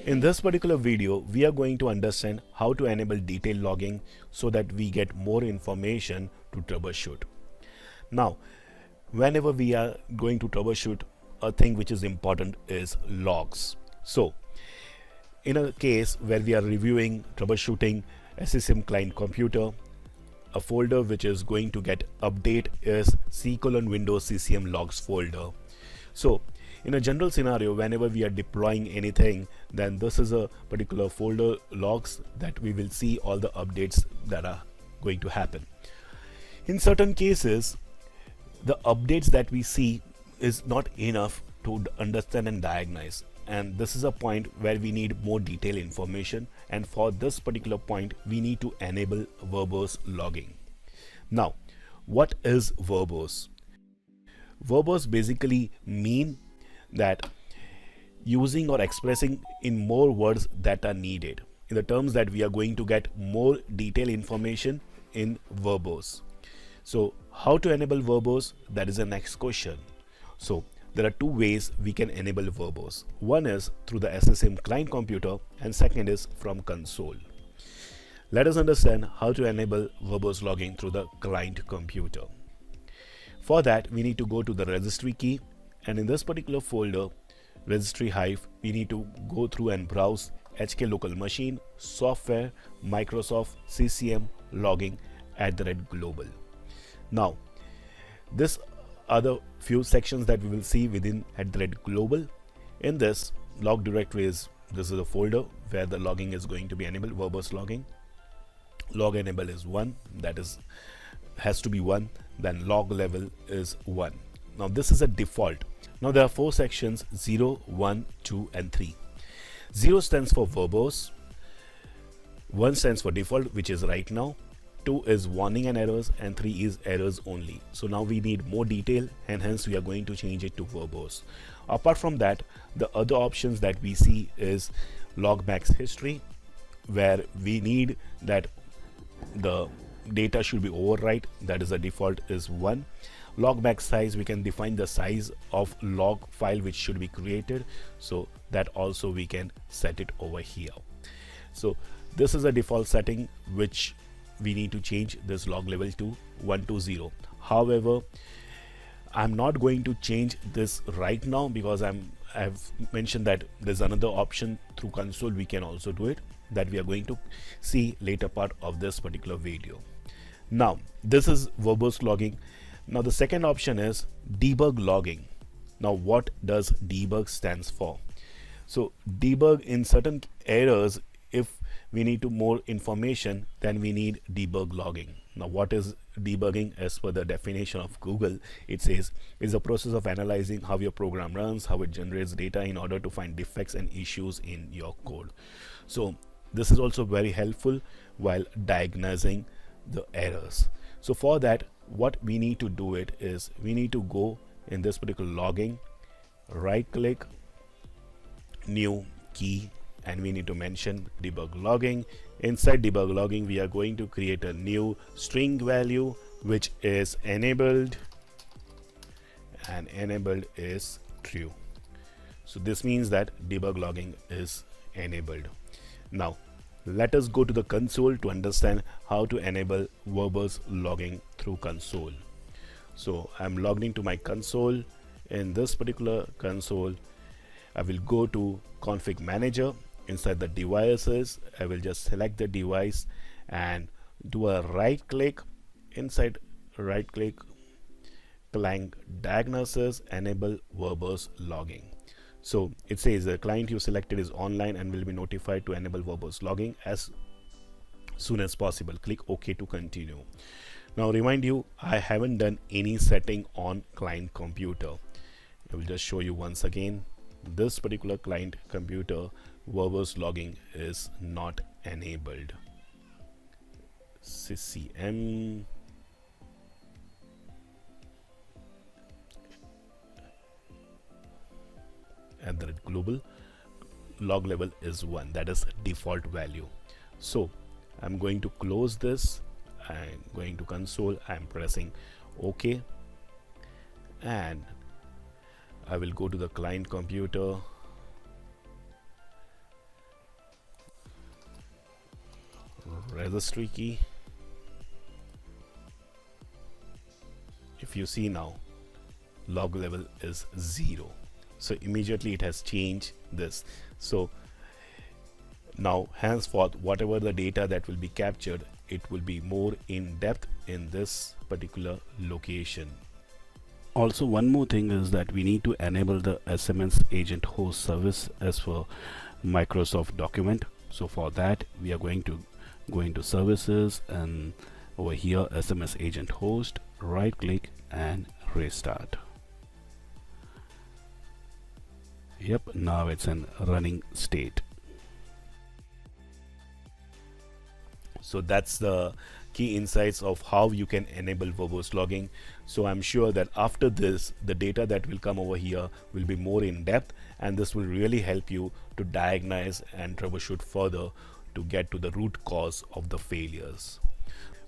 In this particular video, we are going to understand how to enable detail logging so that we get more information to troubleshoot. Now, whenever we are going to troubleshoot, a thing which is important is logs. So, in a case where we are reviewing troubleshooting SSM client computer, a folder which is going to get update is C:\Windows CCM logs folder. So in a general scenario, whenever we are deploying anything, then this is a particular folder logs that we will see all the updates that are going to happen. In certain cases, the updates that we see is not enough to understand and diagnose, and this is a point where we need more detailed information, and for this particular point we need to enable verbose logging. Now, what is verbose? Verbose basically mean that using or expressing in more words that are needed, in the terms that we are going to get more detailed information in verbose. So how to enable verbose? That is the next question. So there are two ways we can enable verbose. One is through the SSM client computer and second is from console. Let us understand how to enable verbose logging through the client computer. For that, we need to go to the registry key, and in this particular folder, registry hive, we need to go through and browse HK local machine, software, Microsoft CCM logging @global. Now, this are the few sections that we will see within @global. In this log directory this is the folder where the logging is going to be enabled, verbose logging. Log enable is 1, that is has to be 1, then log level is 1. Now this is a default. Now there are 4 sections: 0, 1, 2 and 3. 0 stands for verbose, 1 stands for default, which is right now, 2 is warning and errors, and 3 is errors only. So now we need more detail, and hence we are going to change it to verbose. Apart from that, the other options that we see is log max history, where we need that the data should be overwrite, that is the default is 1. Log max size, we can define the size of log file which should be created, so that also we can set it over here. So this is a default setting which we need to change this log level to 120. However, I'm not going to change this right now because I've mentioned that there's another option through console we can also do it, that we are going to see later part of this particular video. Now this is verbose logging. Now the second option is debug logging. Now what does debug stands for? So debug in certain errors, if we need to more information, then we need debug logging. Now what is debugging? As per the definition of Google, it says is the process of analyzing how your program runs, how it generates data in order to find defects and issues in your code. So this is also very helpful while diagnosing the errors. So for that, what we need to do it is we need to go in this particular logging, right click, new key, and we need to mention debug logging. Inside debug logging, we are going to create a new string value which is enabled, and enabled is true. So this means that debug logging is enabled. Now let us go to the console to understand how to enable verbose logging through console. So I'm logged into my console. In this particular console, I will go to config manager. Inside the devices, I will just select the device and do a right click. Inside right click, client diagnosis, enable verbose logging. So it says the client you selected is online and will be notified to enable verbose logging as soon as possible. Click OK to continue. Now remind you, I haven't done any setting on client computer. I will just show you once again. This particular client computer verbose logging is not enabled. CCM @global, log level is 1, that is default value. So I'm going to close this. I'm going to console, I'm pressing OK, and I will go to the client computer registry key. If you see now, log level is 0. So immediately it has changed this. So now henceforth, whatever the data that will be captured, it will be more in depth in this particular location. Also, one more thing is that we need to enable the SMS agent host service as for Microsoft Document. So for that, we are going to go into services, and over here SMS agent host, right click and restart. Yep, now it's in running state. So that's the key insights of how you can enable verbose logging. So I'm sure that after this, the data that will come over here will be more in depth, and this will really help you to diagnose and troubleshoot further to get to the root cause of the failures.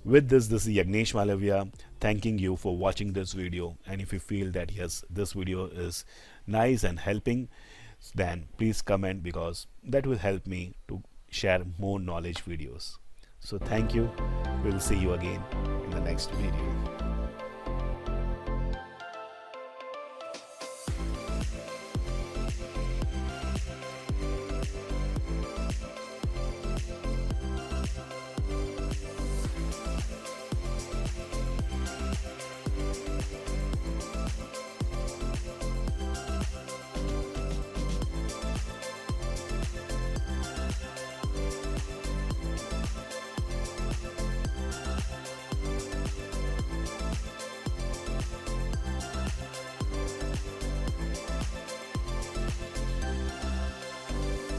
With this is Yagnesh Malavia thanking you for watching this video, and if you feel that yes, this video is nice and helping, then please comment, because that will help me to share more knowledge videos. So thank you. We'll see you again in the next video.